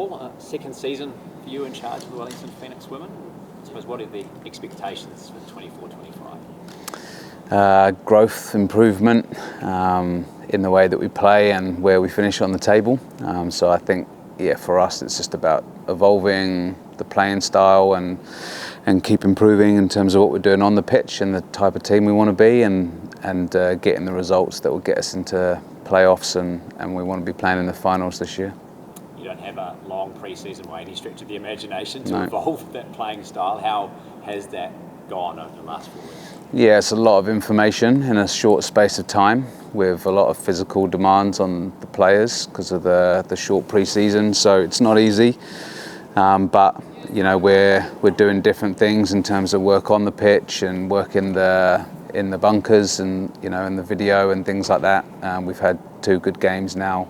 all. Second season for you in charge of the Wellington Phoenix women. I suppose, what are the expectations for 24-25? Growth, improvement in the way that we play and where we finish on the table. So I think, for us, it's just about evolving the playing style and keep improving in terms of what we're doing on the pitch and the type of team we want to be, and getting the results that will get us into playoffs, and we want to be playing in the finals this year. You don't have a long pre-season by any stretch of the imagination to evolve that playing style. How has that gone over the last 4 weeks? Yeah, it's a lot of information in a short space of time, with a lot of physical demands on the players because of the short pre-season. So it's not easy, but we're doing different things in terms of work on the pitch and work in the bunkers and in the video and things like that. We've had 2 good games now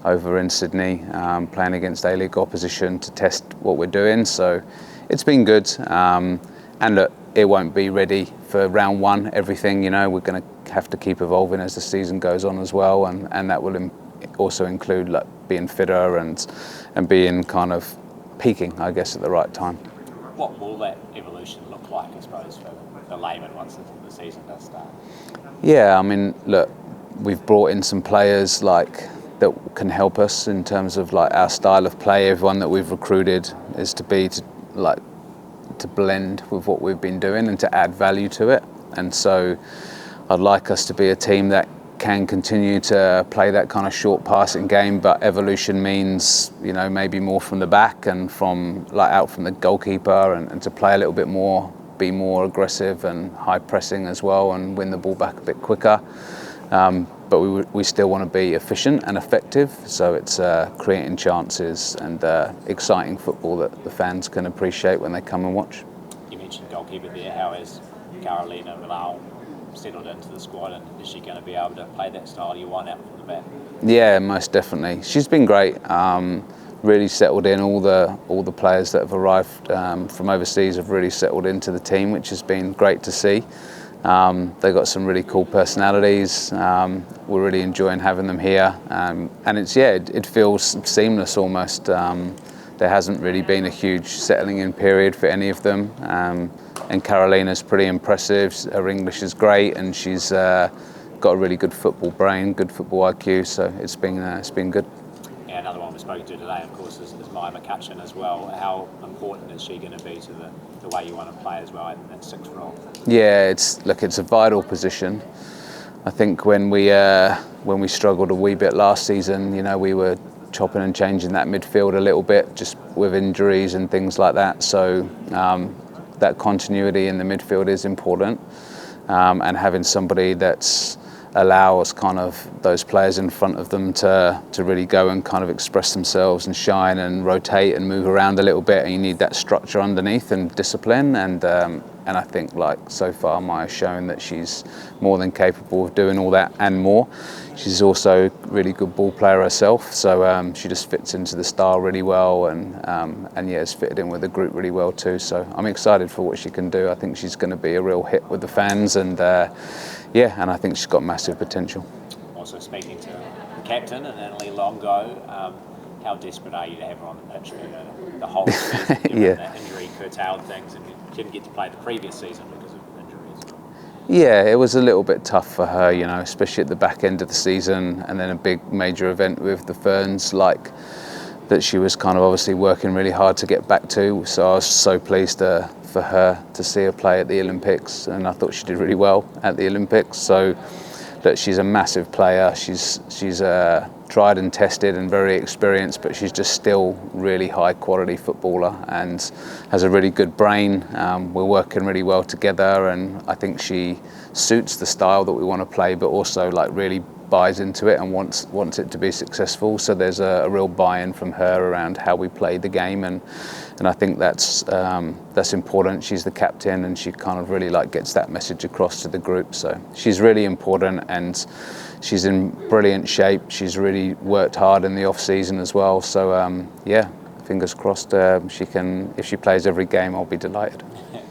over in Sydney, playing against ALeague opposition to test what we're doing. So it's been good. And look, it won't be ready for round 1, everything. We're going to have to keep evolving as the season goes on as well, and that will also include like being fitter and being kind of peaking, I guess, at the right time. What will that evolution look like, I suppose, for the layman once the season does start? Yeah, I mean, look, we've brought in some players that can help us in terms of like our style of play. Everyone that we've recruited is to blend with what we've been doing and to add value to it. And so I'd like us to be a team that can continue to play that kind of short passing game, but evolution means maybe more from the back and from out from the goalkeeper, and to play a little bit more, be more aggressive and high pressing as well, and win the ball back a bit quicker. But we still want to be efficient and effective, so it's creating chances and exciting football that the fans can appreciate when they come and watch. You mentioned goalkeeper there. How has Carolina Millau settled into the squad, and is she going to be able to play that style you want out from the back? Yeah, most definitely. She's been great. Really settled in. All the players that have arrived from overseas have really settled into the team, which has been great to see. They've got some really cool personalities. We're really enjoying having them here, and it feels seamless almost. There hasn't really been a huge settling in period for any of them, and Carolina's pretty impressive. Her English is great, and she's got a really good football brain, good football IQ. So it's been good. Yeah, another one we spoke to today, of course, is Maya McCutcheon as well. How important is she going to be to the way you want to play as well in that 6th role? Yeah, it's a vital position. I think when we struggled a wee bit last season, we were chopping and changing that midfield a little bit, just with injuries and things like that. So that continuity in the midfield is important, and having somebody that's allows kind of those players in front of them to really go and kind of express themselves and shine and rotate and move around a little bit, and you need that structure underneath and discipline, and I think so far Maya's shown that she's more than capable of doing all that and more. She's also a really good ball player herself, so she just fits into the style really well, and has fitted in with the group really well too. So I'm excited for what she can do. I think she's going to be a real hit with the fans, and I think she's got massive potential. Also speaking to the captain and Annalie Longo, how desperate are you to have her on the pitch for the whole season? The injury curtailed things, and you didn't get to play the previous season because of injuries. Yeah, it was a little bit tough for her, especially at the back end of the season, and then a big major event with the Ferns, that she was kind of obviously working really hard to get back to. So I was so pleased for her to see her play at the Olympics, and I thought she did really well at the Olympics. So that she's a massive player. She's tried and tested and very experienced, but she's just still really high quality footballer and has a really good brain. We're working really well together, and I think she suits the style that we want to play, but also really buys into it and wants it to be successful. So there's a real buy-in from her around how we play the game, and I think that's important. She's the captain, and she kind of really gets that message across to the group. So she's really important, and she's in brilliant shape. She's really worked hard in the off season as well. So fingers crossed she can. If she plays every game, I'll be delighted.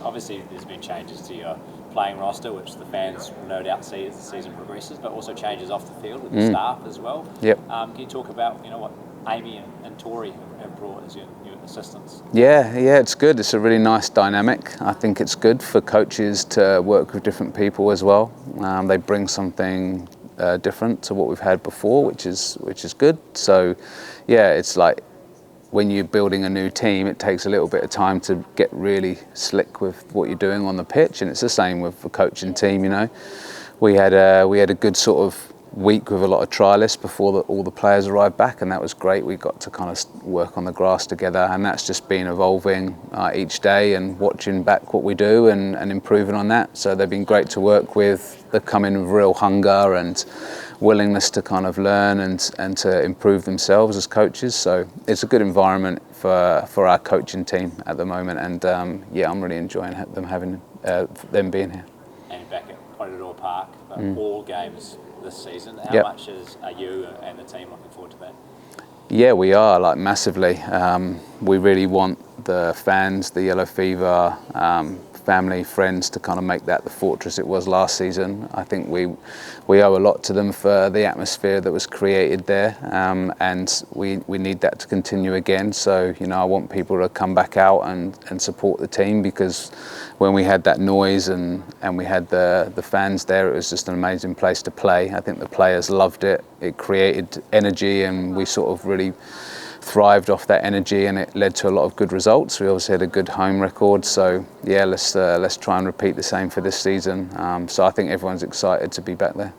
Obviously, there's been changes to your playing roster, which the fans will no doubt see as the season progresses, but also changes off the field with the staff as well. Yep. Can you talk about what Amy and Tori have brought as your new assistants? Yeah, it's good. It's a really nice dynamic. I think it's good for coaches to work with different people as well. They bring something different to what we've had before, which is good. So, yeah, it's like when you're building a new team, it takes a little bit of time to get really slick with what you're doing on the pitch, and it's the same with the coaching team. You know, we had a good sort of week with a lot of trialists before all the players arrived back, and that was great. We got to kind of work on the grass together, and that's just been evolving each day and watching back what we do and improving on that. So they've been great to work with. They come in with real hunger and willingness to kind of learn and to improve themselves as coaches. So it's a good environment for our coaching team at the moment, and I'm really enjoying them being here. And back at Porirua Park, all games this season. How Yep. much are you and the team looking forward to that? Yeah, we are, like, massively. We really want the fans, the Yellow Fever, family, friends to kind of make that the fortress it was last season. I think we owe a lot to them for the atmosphere that was created there, and we need that to continue again. So, you know, I want people to come back out and support the team, because when we had that noise and we had the fans there, it was just an amazing place to play. I think the players loved it. It created energy, and we sort of really thrived off that energy, and it led to a lot of good results. We obviously had a good home record, so yeah, let's try and repeat the same for this season. So I think everyone's excited to be back there.